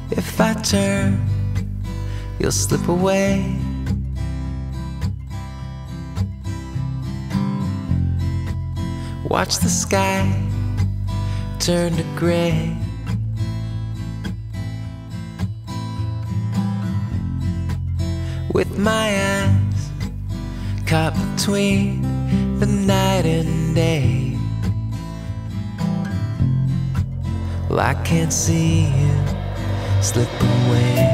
If I turn, you'll slip away. Watch the sky turn to gray. With my eyes caught between the night and day, well, I can't see you slip away.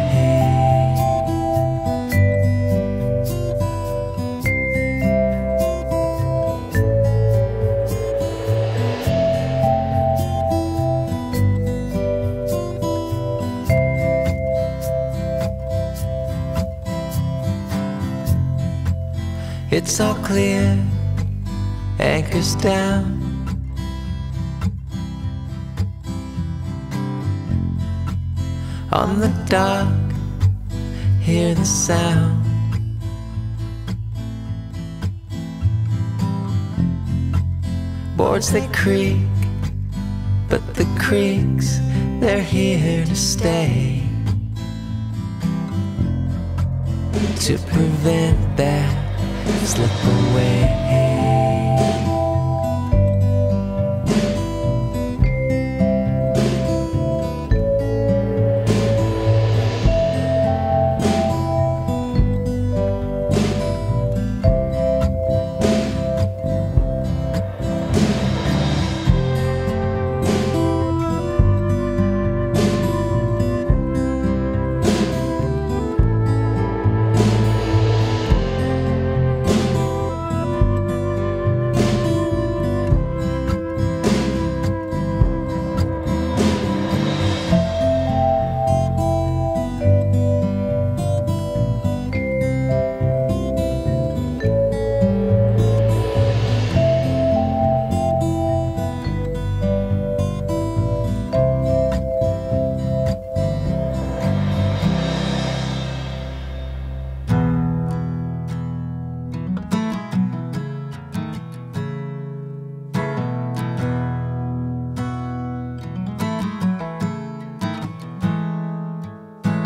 It's all clear, anchors down. On the dock, hear the sound. Boards they creak, but the creaks, they're here to stay. To prevent that slip away.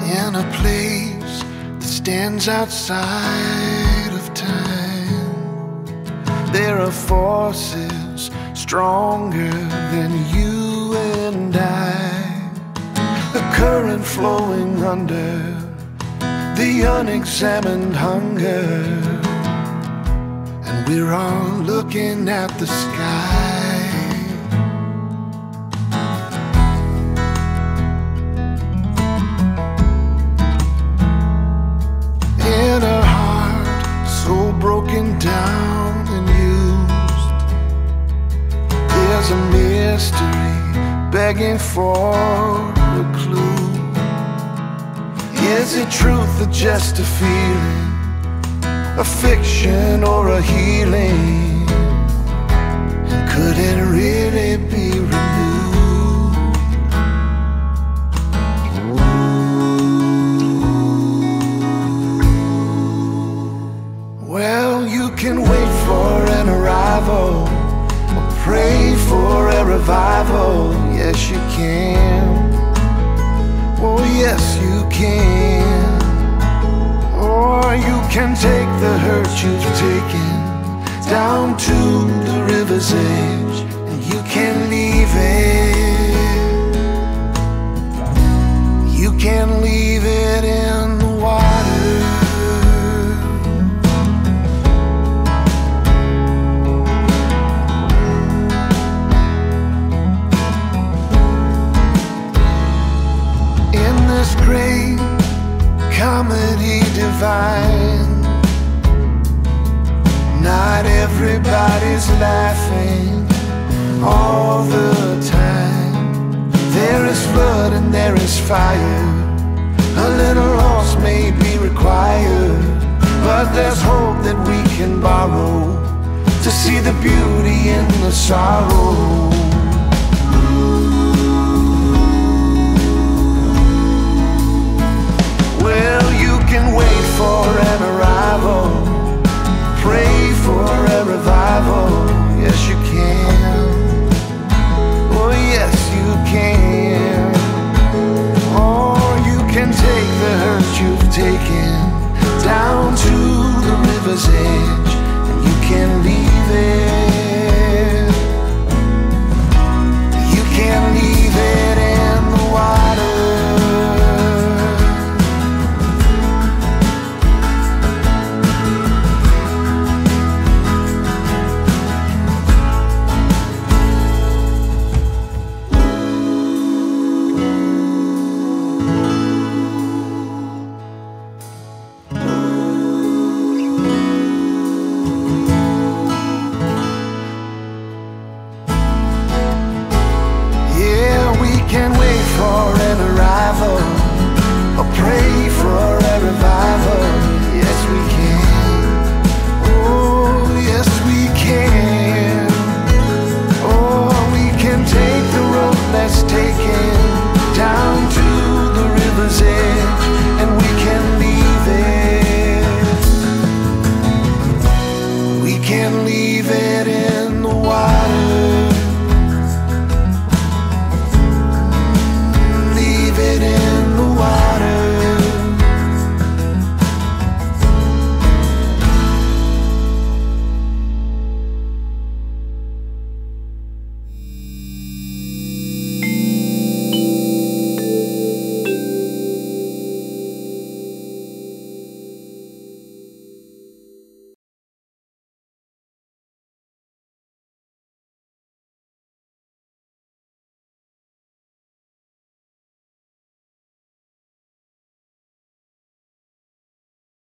In a place that stands outside of time, there are forces stronger than you and I. A current flowing under the unexamined hunger, and we're all looking at the sky. In a heart so broken down and used, there's a mystery begging for a clue. Is it truth or just a feeling, a fiction or a healing? And could it really be renewed? Well, you can wait for an arrival, or pray for a revival. Yes, you can. Oh, yes, you can. Or you can take the hurt you've taken down to the river's edge, and you can leave it. You can leave it in the water. In this great comedy divine, not everybody's laughing, is fire. A little loss may be required, but there's hope that we can borrow to see the beauty in the sorrow. Well, you can wait for an arrival, pray for a revival.